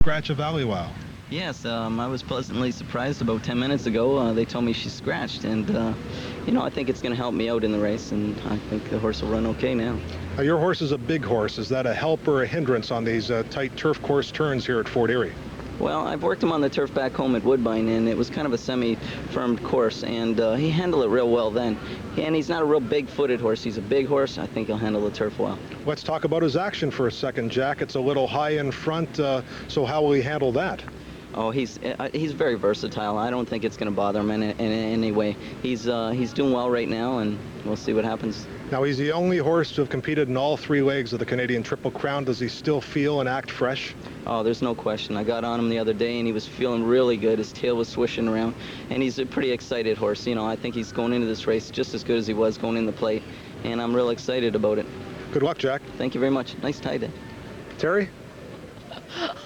Scratch of Aliwal. Yes, I was pleasantly surprised about 10 minutes ago. They told me she scratched, and, you know, I think it's going to help me out in the race, and I think the horse will run okay now. Your horse is a big horse. Is that a help or a hindrance on these tight turf course turns here at Fort Erie? Well, I've worked him on the turf back home at Woodbine, and it was kind of a semi-firmed course, and he handled it real well then. And he's not a real big-footed horse. He's a big horse. I think he'll handle the turf well. Let's talk about his action for a second, Jack. It's a little high in front, so how will he handle that? Oh, he's very versatile. I don't think it's going to bother him in any way. He's doing well right now, and we'll see what happens. Now, he's the only horse to have competed in all 3 legs of the Canadian Triple Crown. Does he still feel and act fresh? Oh, there's no question. I got on him the other day, and he was feeling really good. His tail was swishing around, and he's a pretty excited horse. You know, I think he's going into this race just as good as he was going in the plate, and I'm real excited about it. Good luck, Jack. Thank you very much. Nice tie day. Terry?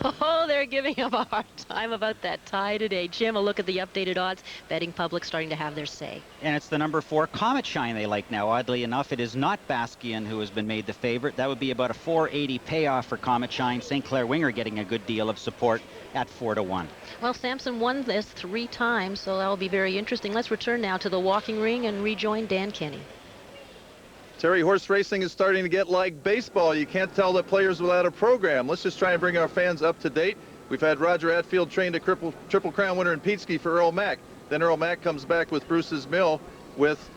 Oh, they're giving him a hard time about that tie today. Jim, a look at the updated odds. Betting public starting to have their say. And it's the number 4 Comet Shine they like now. Oddly enough, it is not Basqueian who has been made the favorite. That would be about a 480 payoff for Comet Shine. St. Clair Winger getting a good deal of support at 4-1. Well, Samson won this 3 times, so that will be very interesting. Let's return now to the walking ring and rejoin Dan Kenny. Terry, horse racing is starting to get like baseball. You can't tell the players without a program. Let's just try and bring our fans up to date. We've had Roger Atfield trained a Triple Crown winner in Peteski for Earl Mack. Then Earl Mack comes back with Bruce's Mill with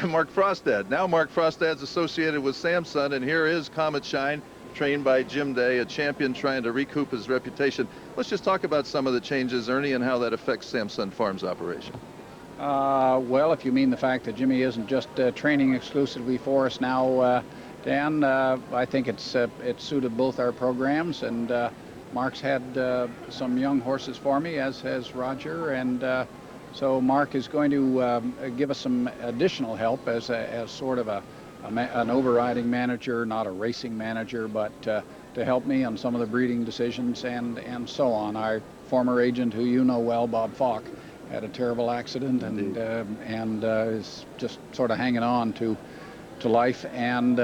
Mark Frostad. Now Mark Frostad's associated with Samson, and here is Comet Shine, trained by Jim Day, a champion trying to recoup his reputation. Let's just talk about some of the changes, Ernie, and how that affects Samson Farms operation. Well, if you mean the fact that Jimmy isn't just training exclusively for us now, Dan, I think it's suited both our programs, and Mark's had some young horses for me, as has Roger, and so Mark is going to give us some additional help as sort of an overriding manager, not a racing manager, but to help me on some of the breeding decisions and so on. Our former agent, who you know well, Bob Falk, had a terrible accident and is just sort of hanging on to life, and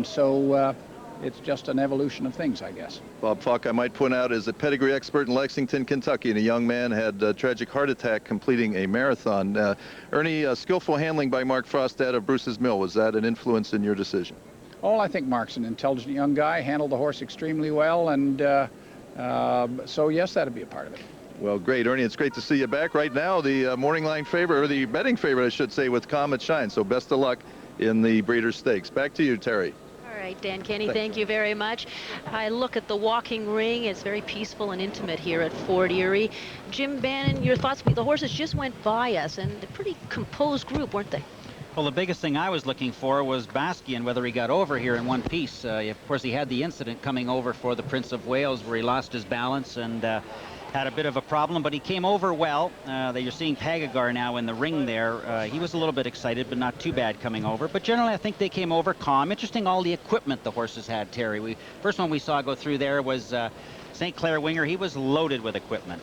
so it's just an evolution of things, I guess. Bob Falk, I might point out, is a pedigree expert in Lexington, Kentucky, and a young man had a tragic heart attack completing a marathon. Ernie, skillful handling by Mark Frostad of Bruce's Mill, was that an influence in your decision? Oh, I think Mark's an intelligent young guy, handled the horse extremely well, and so yes, that'd be a part of it. Well, great, Ernie. It's great to see you back. Right now, the morning line favorite, or the betting favorite, I should say, with Comet Shine. So best of luck in the Breeders' Stakes. Back to you, Terry. All right, Dan Kenny, thank you very much. I look at the walking ring. It's very peaceful and intimate here at Fort Erie. Jim Bannon, your thoughts? The horses just went by us, and a pretty composed group, weren't they? Well, the biggest thing I was looking for was Basqueian, whether he got over here in one piece. Of course, he had the incident coming over for the Prince of Wales where he lost his balance and had a bit of a problem, but he came over well. You're seeing Pagagar now in the ring there. He was a little bit excited, but not too bad coming over. But generally, I think they came over calm. Interesting, all the equipment the horses had, Terry. First one we saw go through there was St. Clair Winger. He was loaded with equipment.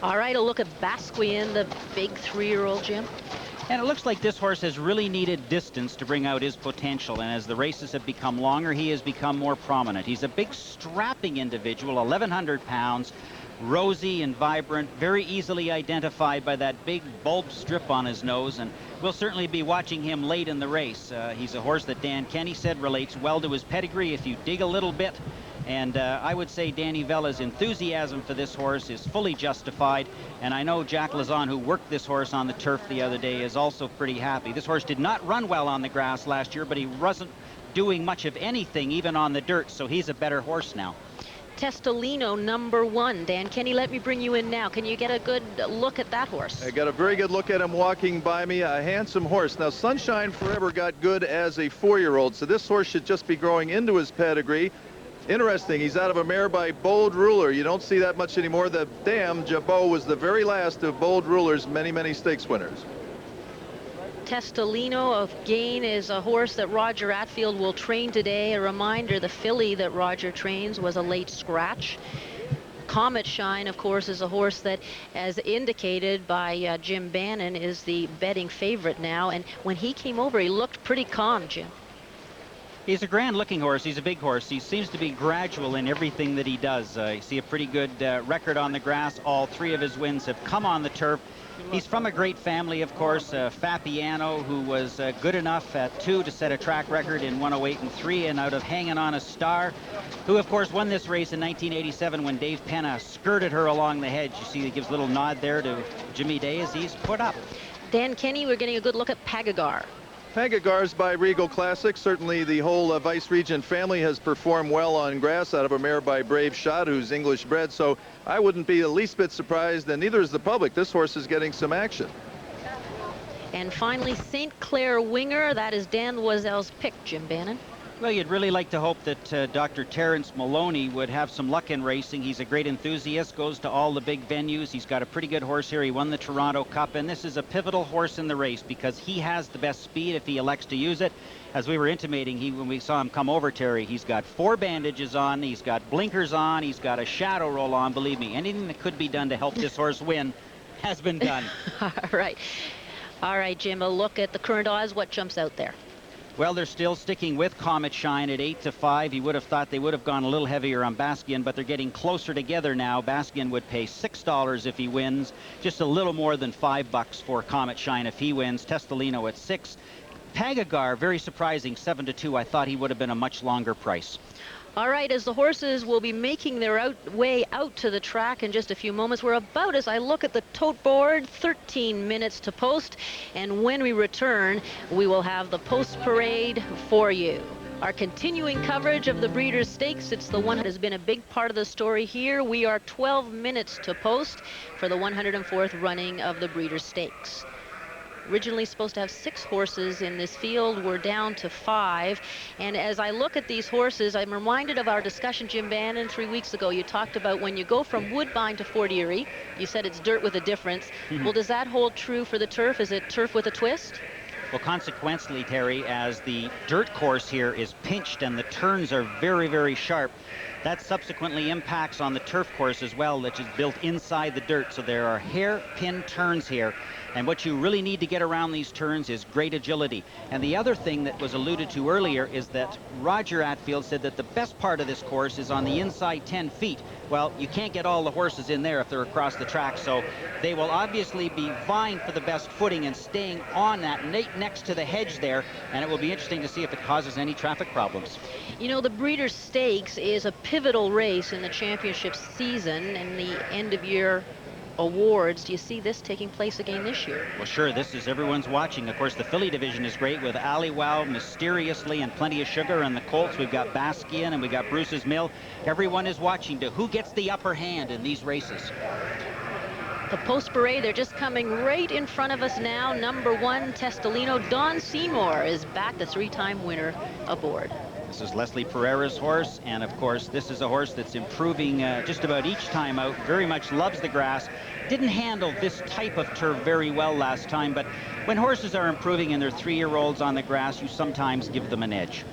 All right, a look at Basqueian, the big 3-year-old, Jim. And it looks like this horse has really needed distance to bring out his potential, and as the races have become longer, he has become more prominent. He's a big, strapping individual, 1,100 pounds, rosy and vibrant, very easily identified by that big bulb strip on his nose, and we'll certainly be watching him late in the race. He's a horse that Dan Kenny said relates well to his pedigree if you dig a little bit, and I would say Danny Vella's enthusiasm for this horse is fully justified, and I know Jack Lazan, who worked this horse on the turf the other day, is also pretty happy. This horse did not run well on the grass last year, but he wasn't doing much of anything even on the dirt, so he's a better horse now. Testolino, number 1. Dan Kenny, let me bring you in now. Can you get a good look at that horse? I got a very good look at him walking by me. A handsome horse. Now, Sunshine Forever got good as a 4-year-old, so this horse should just be growing into his pedigree. Interesting, he's out of a mare by Bold Ruler. You don't see that much anymore. The Dam Jabot was the very last of Bold Ruler's many stakes winners. Testolino of Gain is a horse that Roger Atfield will train today. A reminder, the filly that Roger trains was a late scratch. Comet Shine, of course, is a horse that, as indicated by Jim Bannon, is the betting favorite now. And when he came over, he looked pretty calm, Jim. He's a grand-looking horse. He's a big horse. He seems to be gradual in everything that he does. You see a pretty good record on the grass. All 3 of his wins have come on the turf. He's from a great family, of course. Fabiano, who was good enough at 2 to set a track record in 108 and 3, and out of Hanging on a Star, who, of course, won this race in 1987 when Dave Penna skirted her along the hedge. You see, he gives a little nod there to Jimmy Day as he's put up. Dan Kenny, we're getting a good look at Pagagar. Pagagar's by Regal Classic. Certainly the whole Vice Regent family has performed well on grass out of a mare by Brave Shot, who's English bred. So I wouldn't be the least bit surprised, and neither is the public. This horse is getting some action. And finally, St. Clair Winger. That is Dan Loisel's pick, Jim Bannon. Well, you'd really like to hope that Dr. Terrence Maloney would have some luck in racing. He's a great enthusiast, goes to all the big venues. He's got a pretty good horse here. He won the Toronto Cup, and this is a pivotal horse in the race because he has the best speed if he elects to use it. As we were intimating, when we saw him come over, Terry, he's got 4 bandages on, he's got blinkers on, he's got a shadow roll on. Believe me, anything that could be done to help this horse win has been done. All right, Jim, a look at the current odds. What jumps out there? Well, they're still sticking with Comet Shine at 8 to 5. You would have thought they would have gone a little heavier on Basqueian, but they're getting closer together now. Basqueian would pay $6 if he wins, just a little more than $5 for Comet Shine if he wins. Testolino at 6. Pagagar, very surprising, 7 to 2. I thought he would have been a much longer price. All right, as the horses will be making their way out to the track in just a few moments, we're about, as I look at the tote board, 13 minutes to post. And when we return, we will have the post parade for you. Our continuing coverage of the Breeders' Stakes, it's the one that has been a big part of the story here. We are 12 minutes to post for the 104th running of the Breeders' Stakes. Originally supposed to have 6 horses in this field. We're down to 5. And as I look at these horses, I'm reminded of our discussion, Jim Bannon, 3 weeks ago. You talked about when you go from Woodbine to Fort Erie, you said it's dirt with a difference. Well, does that hold true for the turf? Is it turf with a twist? Well, consequently, Terry, as the dirt course here is pinched and the turns are very, very sharp, that subsequently impacts on the turf course as well, which is built inside the dirt. So there are hairpin turns here. And what you really need to get around these turns is great agility. And the other thing that was alluded to earlier is that Roger Attfield said that the best part of this course is on the inside 10 feet. Well, you can't get all the horses in there if they're across the track, so they will obviously be vying for the best footing and staying on that next to the hedge there, and it will be interesting to see if it causes any traffic problems. You know, the Breeders' Stakes is a pivotal race in the championship season and the end-of-year awards. Do you see this taking place again this year? Well, sure. This is everyone's watching. Of course, the filly division is great with Ali Wow, Mysteriously, and Plenty of Sugar. And the Colts, we've got Basqueian and we got Bruce's Mill. Everyone is watching to who gets the upper hand in these races. The post parade, they're just coming right in front of us now. Number 1, Testolino. Don Seymour is back, the 3-time winner aboard. This is Leslie Pereira's horse, and of course this is a horse that's improving just about each time out. Very much loves the grass. Didn't handle this type of turf very well last time, but when horses are improving and they're 3-year-olds on the grass, you sometimes give them an edge.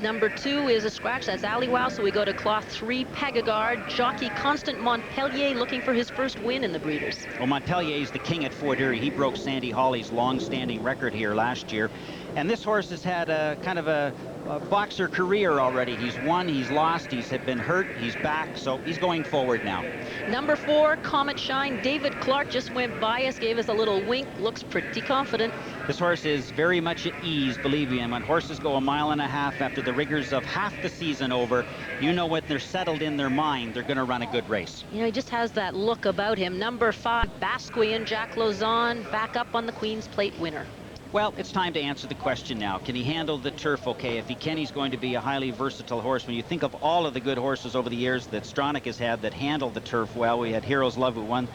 Number 2 is a scratch. That's Ali Wow. So we go to cloth 3, Pagagar. Jockey Constant Montpellier looking for his first win in the Breeders. Well, Montpellier is the king at Fort Erie. He broke Sandy Hawley's long-standing record here last year. And this horse has had a kind of a boxer career already. He's won, he's lost, he's been hurt, he's back, so he's going forward now. Number 4, Comet Shine. David Clark just went by us, gave us a little wink, looks pretty confident. This horse is very much at ease, believe me. And when horses go 1.5 miles after the rigors of half the season over, you know when they're settled in their mind, they're going to run a good race. You know, he just has that look about him. Number 5, Basqueian, Jack Lozon, back up on the Queen's Plate winner. Well, it's time to answer the question now. Can he handle the turf okay? If he can, he's going to be a highly versatile horse. When you think of all of the good horses over the years that Stronach has had that handled the turf well, we had Hero's Love, who won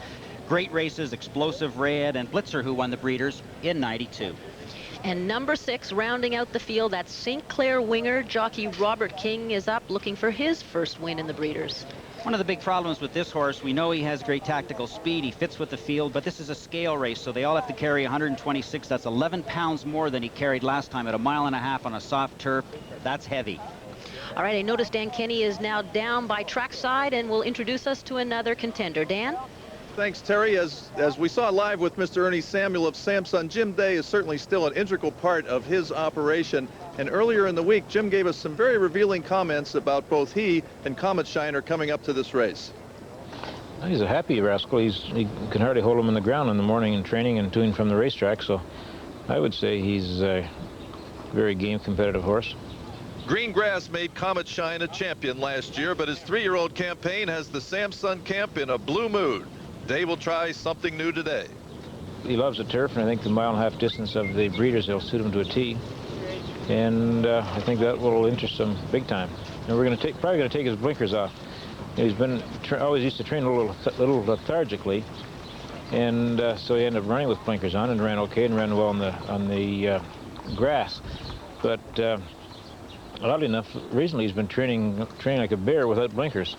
great races, Explosive Red, and Blitzer, who won the Breeders in '92. And number 6, rounding out the field, that's St. Clair Winger. Jockey Robert King is up looking for his first win in the Breeders. One of the big problems with this horse, we know he has great tactical speed, he fits with the field, but this is a scale race, so they all have to carry 126. That's 11 pounds more than he carried last time at 1.5 miles on a soft turf. That's heavy. All right, I notice Dan Kenny is now down by trackside and will introduce us to another contender. Dan? Thanks, Terry. As we saw live with Mr. Ernie Samuel of Samsung, Jim Day is certainly still an integral part of his operation. And earlier in the week, Jim gave us some very revealing comments about both he and Comet Shiner coming up to this race. He's a happy rascal. He can hardly hold him in the ground in the morning in training and doing from the racetrack. So I would say he's a very game competitive horse. Green grass made Comet Shine a champion last year, but his 3-year-old campaign has the Samsung camp in a blue mood. Day will try something new today. He loves the turf, and I think the 1.5 mile distance of the breeders will suit him to a T. And I think that will interest him big time. And we're probably going to take his blinkers off. He's been always used to train a little lethargically, and so he ended up running with blinkers on and ran okay and ran well on the grass. But oddly enough, recently he's been training like a bear without blinkers.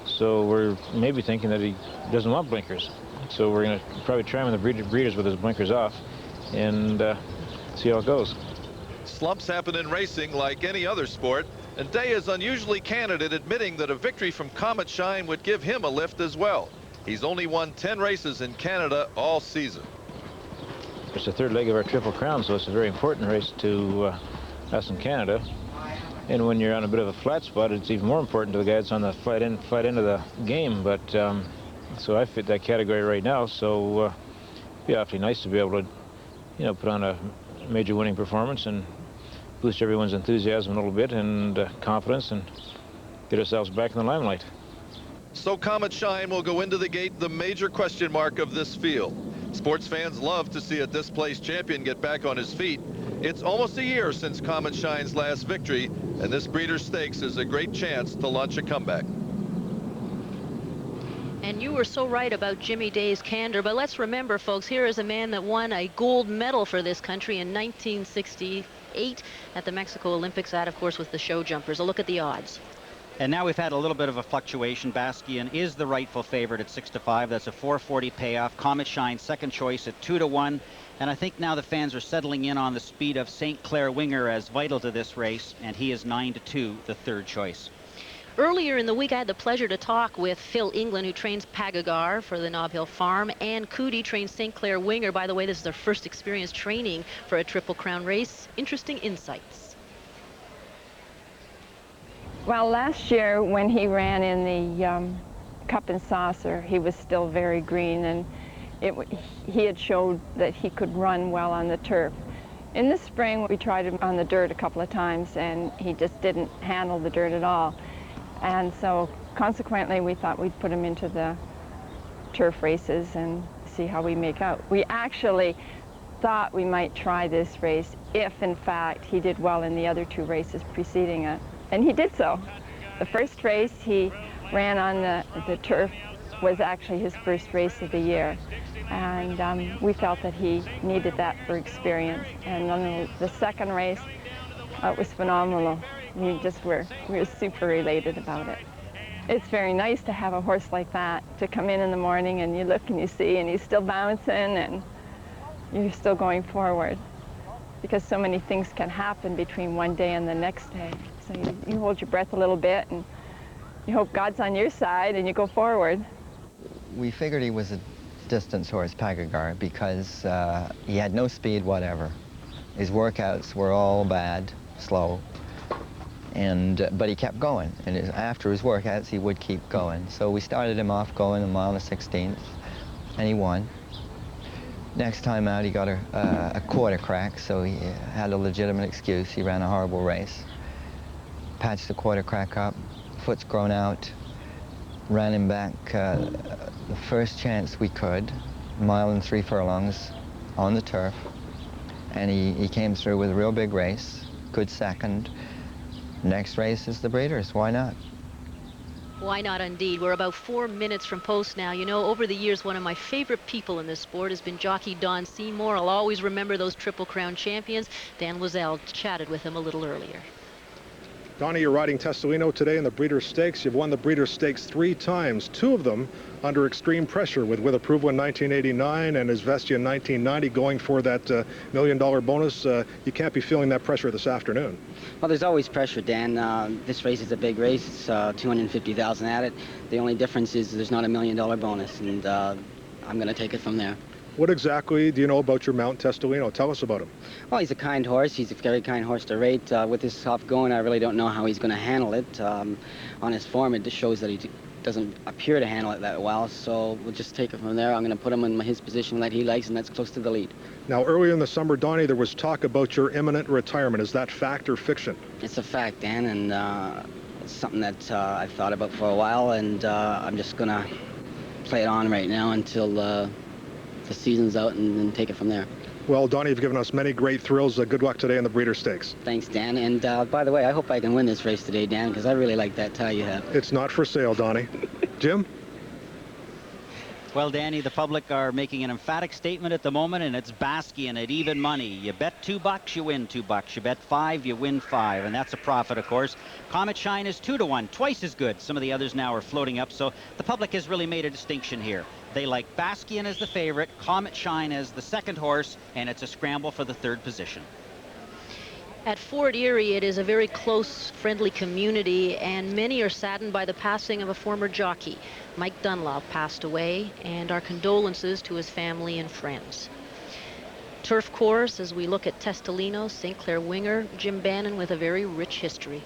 So we're maybe thinking that he doesn't want blinkers. So we're going to probably try him in the breeders with his blinkers off and see how it goes. Slumps happen in racing like any other sport, and Day is unusually candid in admitting that a victory from Comet Shine would give him a lift as well. He's only won 10 races in Canada all season. It's the third leg of our Triple Crown, so it's a very important race to us in Canada. And when you're on a bit of a flat spot, it's even more important to the guy that's on the flat end of the game. But so I fit that category right now. So it'd be awfully nice to be able to, put on a major winning performance and boost everyone's enthusiasm a little bit and confidence and get ourselves back in the limelight. So Comet Shine will go into the gate the major question mark of this field. Sports fans love to see a displaced champion get back on his feet. It's almost a year since Comet Shine's last victory, and this Breeders' Stakes is a great chance to launch a comeback. And you were so right about Jimmy Day's candor, but let's remember, folks, here is a man that won a gold medal for this country in 1968 at the Mexico Olympics. That, of course, with the show jumpers. A look at the odds. And now we've had a little bit of a fluctuation. Basqueian is the rightful favorite at 6-5. That's a 440 payoff. Comet Shine second choice at 2-1. And I think now the fans are settling in on the speed of St. Clair Winger as vital to this race, and he is 9-2, the third choice. Earlier in the week, I had the pleasure to talk with Phil England, who trains Pagagar for the Nob Hill Farm, and Cootie trains St. Clair Winger. By the way, this is their first experience training for a Triple Crown race. Interesting insights. Well, last year when he ran in the Cup and Saucer, he was still very green, and he had showed that he could run well on the turf. In the spring, we tried him on the dirt a couple of times, and he just didn't handle the dirt at all. And so consequently, we thought we'd put him into the turf races and see how we make out. We actually thought we might try this race if, in fact, he did well in the other 2 races preceding it. And he did so. The first race he ran on the turf was actually his first race of the year. And we felt that he needed that for experience. And on the second race, it was phenomenal. We were super elated about it. It's very nice to have a horse like that, to come in the morning and you look and you see and he's still bouncing and you're still going forward. Because so many things can happen between one day and the next day. So you hold your breath a little bit and you hope God's on your side and you go forward. We figured he was a distance horse, Pagagar, because he had no speed whatever. His workouts were all bad, slow, but he kept going. And after his workouts, he would keep going. So we started him off going 1 1/16, and he won. Next time out, he got a quarter crack, so he had a legitimate excuse. He ran a horrible race. Patched the quarter crack up, foot's grown out, ran him back the first chance we could, 1 mile 3 furlongs on the turf, and he came through with a real big race, good second. Next race is the Breeders, why not? Why not, indeed. We're about 4 minutes from post now. You know, over the years, one of my favorite people in this sport has been jockey Don Seymour. I'll always remember those Triple Crown champions. Dan Wazell chatted with him a little earlier. Donnie, you're riding Testolino today in the Breeders' Stakes. You've won the Breeders' Stakes 3 times, 2 of them under extreme pressure, with approval in 1989 and Basqueian in 1990, going for that $1 million bonus. You can't be feeling that pressure this afternoon. Well, there's always pressure, Dan. This race is a big race. It's 250,000 at it. The only difference is there's not $1 million bonus, and I'm going to take it from there. What exactly do you know about your mount, Testolino? Tell us about him. Well, he's a kind horse. He's a very kind horse to rate. With this stuff going, I really don't know how he's going to handle it. On his form, it just shows that he doesn't appear to handle it that well. So we'll just take it from there. I'm going to put him in his position that he likes, and that's close to the lead. Now, earlier in the summer, Donnie, there was talk about your imminent retirement. Is that fact or fiction? It's a fact, Dan, and it's something that I've thought about for a while, and I'm just going to play it on right now until the season's out, and then take it from there. Well, Donnie, you've given us many great thrills. Good luck today in the Breeders' Stakes. Thanks, Dan. And by the way, I hope I can win this race today, Dan, because I really like that tie you have. It's not for sale, Donnie. Jim? Well, Danny, the public are making an emphatic statement at the moment, and it's Basqueian at even money. You bet $2, you win $2. You bet 5, you win 5, and that's a profit, of course. Comet Shine is 2-1, twice as good. Some of the others now are floating up, so the public has really made a distinction here. They like Basqueian as the favorite, Comet Shine as the second horse, and it's a scramble for the 3rd position. At Fort Erie, it is a very close, friendly community, and many are saddened by the passing of a former jockey. Mike Dunlop passed away, and our condolences to his family and friends. Turf course, as we look at Testolino, St. Clair Winger, Jim Bannon with a very rich history.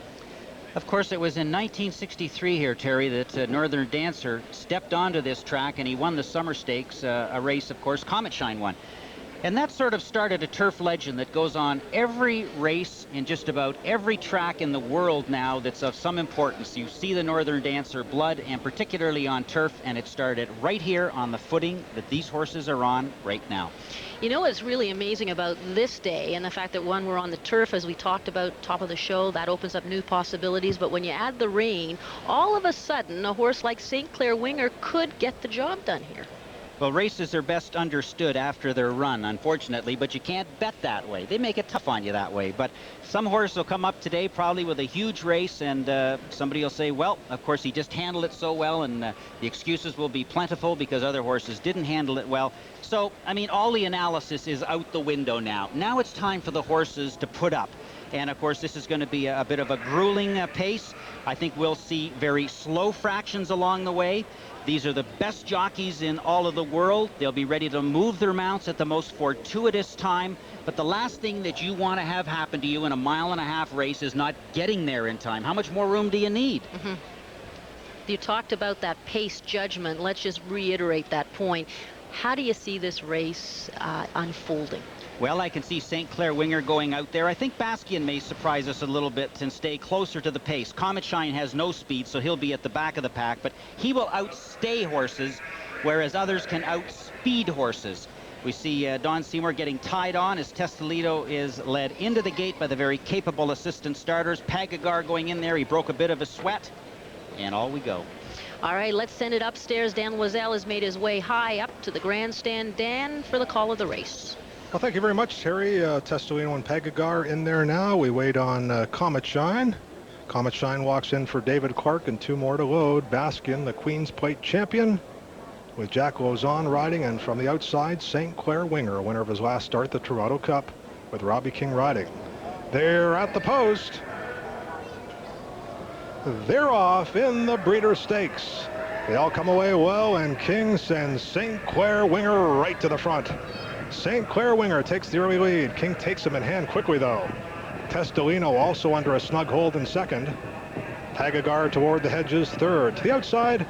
Of course, it was in 1963 here, Terry, that Northern Dancer stepped onto this track, and he won the Summer Stakes, a race, of course, Comet Shine won. And that sort of started a turf legend that goes on every race in just about every track in the world now that's of some importance. You see the Northern Dancer blood, and particularly on turf, and it started right here on the footing that these horses are on right now. You know what's really amazing about this day, and the fact that, one, we're on the turf, as we talked about top of the show, that opens up new possibilities, but when you add the rain, all of a sudden a horse like St. Clair Winger could get the job done here. Well, races are best understood after they're run, unfortunately, but you can't bet that way. They make it tough on you that way. But some horse will come up today probably with a huge race, and somebody will say, well, of course, he just handled it so well, and the excuses will be plentiful because other horses didn't handle it well. So, I mean, all the analysis is out the window now. Now it's time for the horses to put up. And, of course, this is going to be a bit of a grueling pace. I think we'll see very slow fractions along the way. These are the best jockeys in all of the world. They'll be ready to move their mounts at the most fortuitous time. But the last thing that you want to have happen to you in a 1.5-mile race is not getting there in time. How much more room do you need? Mm-hmm. You talked about that pace judgment. Let's just reiterate that point. How do you see this race unfolding? Well, I can see St. Clair Winger going out there. I think Basqueian may surprise us a little bit and stay closer to the pace. Comet Shine has no speed, so he'll be at the back of the pack, but he will outstay horses, whereas others can outspeed horses. We see Don Seymour getting tied on as Testolino is led into the gate by the very capable assistant starters. Pagagar going in there. He broke a bit of a sweat, and all we go. All right, let's send it upstairs. Dan Loiselle has made his way high up to the grandstand. Dan, for the call of the race. Well, thank you very much, Terry. Testolino and Pagagar in there now. We wait on Comet Shine. Comet Shine walks in for David Clark and 2 more to load. Basqueian, the Queen's Plate champion, with Jack Lozon riding, and from the outside, St. Clair Winger, winner of his last start, the Toronto Cup, with Robbie King riding. They're at the post. They're off in the Breeders' Stakes. They all come away well, and King sends St. Clair Winger right to the front. St. Clair Winger takes the early lead. King takes him in hand quickly, though. Testolino also under a snug hold in second. Pagagar toward the hedges, third. To the outside,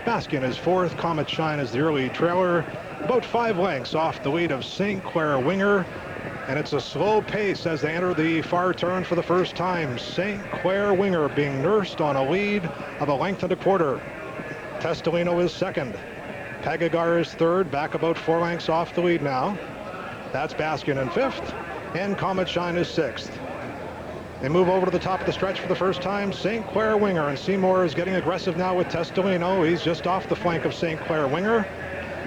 Basqueian is fourth. Comet Shine is the early trailer, about 5 lengths off the lead of St. Clair Winger. And it's a slow pace as they enter the far turn for the first time. St. Clair Winger being nursed on a lead of 1.25 lengths. Testolino is second. Pagagar is third, back about 4 lengths off the lead now. That's Basqueian in fifth, and Comet Shine is sixth. They move over to the top of the stretch for the first time. St. Clair Winger, and Seymour is getting aggressive now with Testolino. He's just off the flank of St. Clair Winger.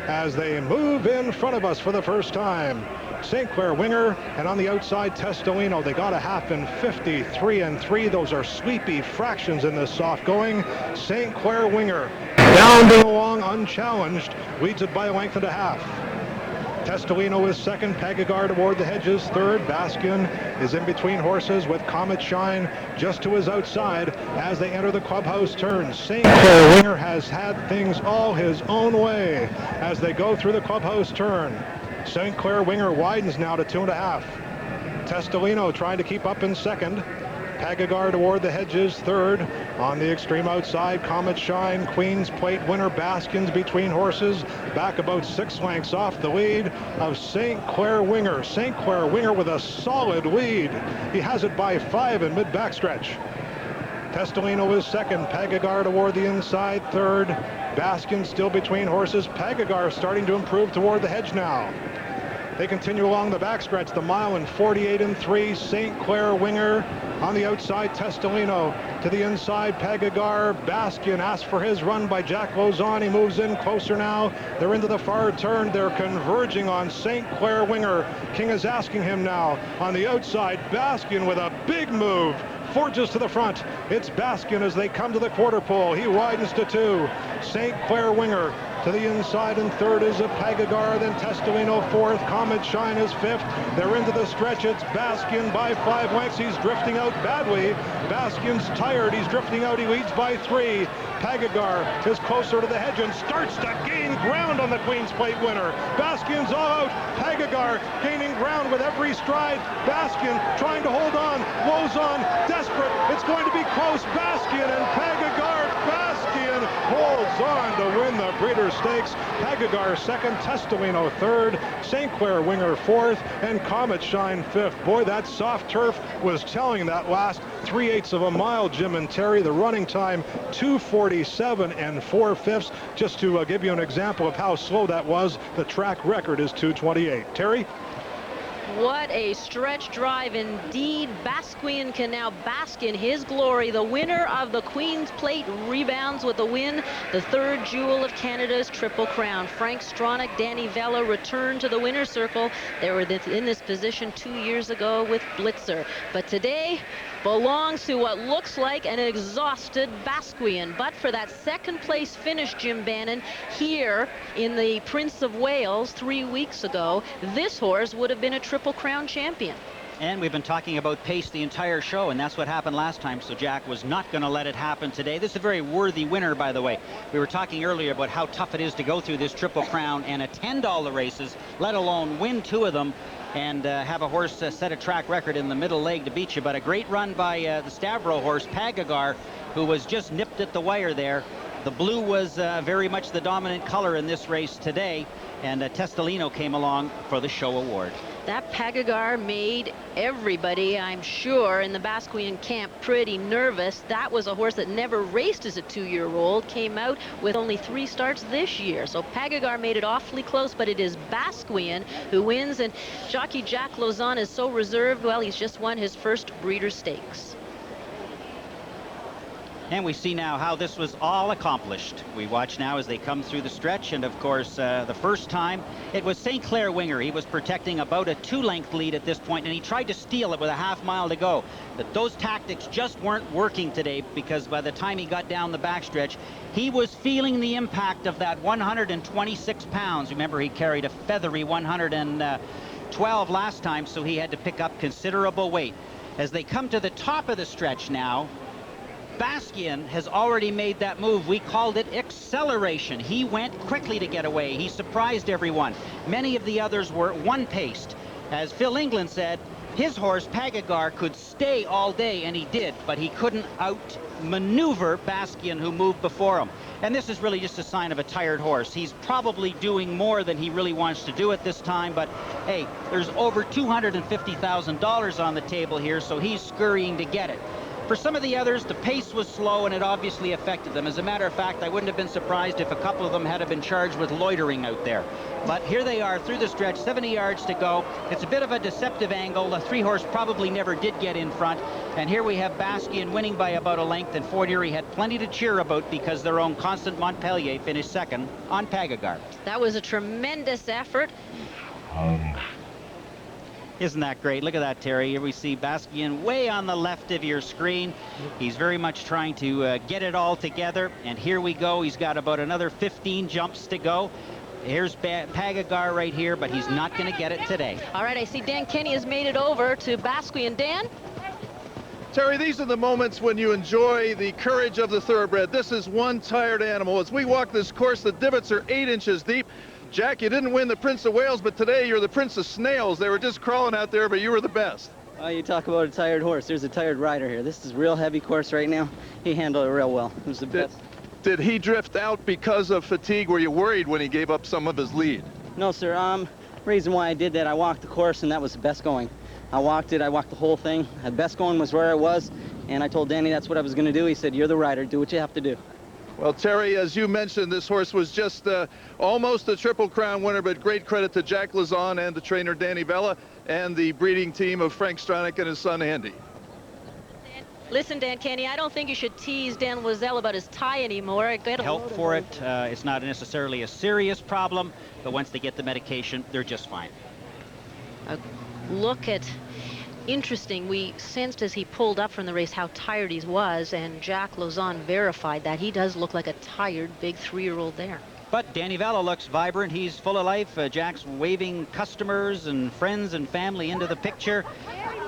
as they move in front of us for the first time. St. Clair Winger, and on the outside, Testolino. They got a half in 53-3. Those are sweepy fractions in this soft going. St. Clair Winger bounding along unchallenged, leads it by a length and a half. Testolino is second, Pagagard toward the hedges third. Basqueian is in between horses with Comet Shine just to his outside as they enter the clubhouse turn. St. Clair Winger has had things all his own way as they go through the clubhouse turn. St. Clair Winger widens now to 2.5. Testolino trying to keep up in second. Pagagard toward the hedges third. On the extreme outside, Comet Shine, Queen's Plate winner Basqueian's between horses, back about 6 lengths off the lead of St. Clair Winger. St. Clair Winger with a solid lead. He has it by 5 in mid backstretch. Testolino is second, Pagagard toward the inside third. Basqueian still between horses. Pagagard starting to improve toward the hedge now. They continue along the backstretch, the mile in 48-3. St. Clair Winger on the outside, Testolino to the inside, Pagagard. Basqueian asks for his run by Jack Lozon. He moves in closer now. They're into the far turn. They're converging on St. Clair Winger. King is asking him now on the outside. Basqueian with a big move. Forges to the front. It's Basqueian as they come to the quarter pole. He widens to 2. St. Clair Winger to the inside, and third is a Pagagard, then Testolino fourth. Comet Shine is fifth. They're into the stretch. It's Basqueian by 5 lengths. He's drifting out badly. Basqueian's tired. He's drifting out. He leads by 3. Pagagard is closer to the hedge and starts to gain ground on the Queen's Plate winner. Basqueian's all out. Pagagard gaining ground with every stride. Basqueian trying to hold on. Lozon desperate. It's going to be close. Basqueian and Pagagard. Basqueian holds on to win the Breeders' Stakes. Pagagard second, Testolino third, St. Clair Winger fourth, and Comet Shine fifth. Boy, that soft turf was telling that last 3/8 of a mile, Jim and Terry. The running time 2:47 and 4/5. Just to give you an example of how slow that was, the track record is 2:28. Terry? What a stretch drive indeed. Basqueian can now bask in his glory. The winner of the Queen's Plate rebounds with the win. The third jewel of Canada's Triple Crown. Frank Stronach, Danny Vella return to the winner's circle. They were in this position 2 years ago with Blitzer. But today belongs to what looks like an exhausted Basqueian. But for that second place finish, Jim Bannon, here in the Prince of Wales 3 weeks ago, this horse would have been a Triple Crown champion. And we've been talking about pace the entire show, and that's what happened last time, so Jack was not going to let it happen today. This is a very worthy winner, by the way. We were talking earlier about how tough it is to go through this Triple Crown and attend all the races, let alone win 2 of them, and have a horse set a track record in the middle leg to beat you. But a great run by the Stavro horse, Pagagard, who was just nipped at the wire there. The blue was very much the dominant color in this race today, and Testolino came along for the show award. That Pagagard made everybody, I'm sure, in the Basqueian camp pretty nervous. That was a horse that never raced as a 2-year-old, came out with only 3 starts this year. So Pagagard made it awfully close, but it is Basqueian who wins, and jockey Jack Lozon is so reserved. Well, he's just won his first Breeders' Stakes. And we see now how this was all accomplished. We watch now as they come through the stretch, and of course the first time it was St. Clair Winger. He was protecting about a 2-length lead at this point, and he tried to steal it with a half mile to go. But those tactics just weren't working today, because by the time he got down the backstretch, he was feeling the impact of that 126 pounds. Remember, he carried a feathery 112 last time, so he had to pick up considerable weight. As they come to the top of the stretch now, Basqueian has already made that move. We called it acceleration. He went quickly to get away. He surprised everyone. Many of the others were one-paced. As Phil England said, his horse, Pagagard, could stay all day, and he did, but he couldn't outmaneuver Basqueian, who moved before him. And this is really just a sign of a tired horse. He's probably doing more than he really wants to do at this time, but hey, there's over $250,000 on the table here, so he's scurrying to get it. For some of the others, the pace was slow and it obviously affected them. As a matter of fact, I wouldn't have been surprised if a couple of them had been charged with loitering out there. But here they are through the stretch, 70 yards to go. It's a bit of a deceptive angle. The 3-horse probably never did get in front. And here we have Basqueian winning by about a length, and Fort Erie had plenty to cheer about because their own Constant Montpellier finished second on Pagagar. That was a tremendous effort. Isn't that great? Look at that, Terry. Here we see Basqueian way on the left of your screen. He's very much trying to get it all together. And here we go. He's got about another 15 jumps to go. Here's Pagagar right here, but he's not going to get it today. All right, I see Dan Kenny has made it over to Basqueian. Dan? Terry, these are the moments when you enjoy the courage of the thoroughbred. This is one tired animal. As we walk this course, the divots are 8 inches deep. Jack, you didn't win the Prince of Wales, but today you're the Prince of Snails. They were just crawling out there, but you were the best. Oh, you talk about a tired horse. There's a tired rider here. This is a real heavy course right now. He handled it real well. It was the best. Did he drift out because of fatigue? Were you worried when he gave up some of his lead? No, sir. Reason why I did that, I walked the course, and that was the best going. I walked it. I walked the whole thing. The best going was where I was, and I told Danny that's what I was going to do. He said, "You're the rider. Do what you have to do." Well, Terry, as you mentioned, this horse was just almost a Triple Crown winner, but great credit to Jack Lazon and the trainer Danny Vella and the breeding team of Frank Stronach and his son Andy. Listen, Dan Kenny, I don't think you should tease Dan Wazell about his tie anymore. Help for it. It's not necessarily a serious problem, but once they get the medication, they're just fine. Look at... Interesting, we sensed as he pulled up from the race how tired he was, and Jack Lozon verified that. He does look like a tired big 3-year-old there. But Danny Vella looks vibrant. He's full of life. Jack's waving customers and friends and family into the picture.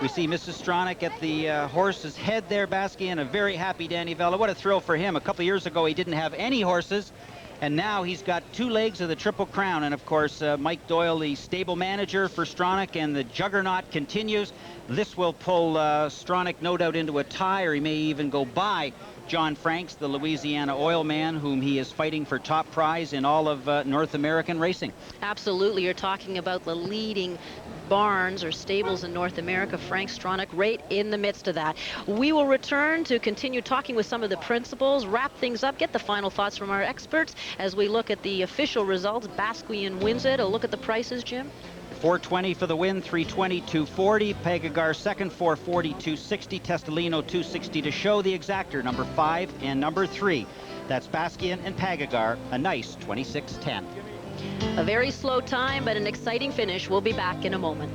We see Mrs. Stronach at the horse's head there, Basqueian, a very happy Danny Vella. What a thrill for him. A couple years ago, he didn't have any horses. And now he's got 2 legs of the Triple Crown. And, of course, Mike Doyle, the stable manager for Stronach, and the juggernaut continues. This will pull Stronach, no doubt, into a tie, or he may even go by John Franks, the Louisiana oil man, whom he is fighting for top prize in all of North American racing. Absolutely. You're talking about the leading barns or stables in North America. Frank Stronach right in the midst of that. We will return to continue talking with some of the principals, wrap things up, get the final thoughts from our experts as we look at the official results. Basqueian wins it. A look at the prices, Jim. $420 for the win, $320, $240. Pagagar second, $440, $260. Testolino, $260 to show. The exactor, number 5 and number 3. That's Basqueian and Pagagar, a nice 26-10. A very slow time, but an exciting finish. We'll be back in a moment.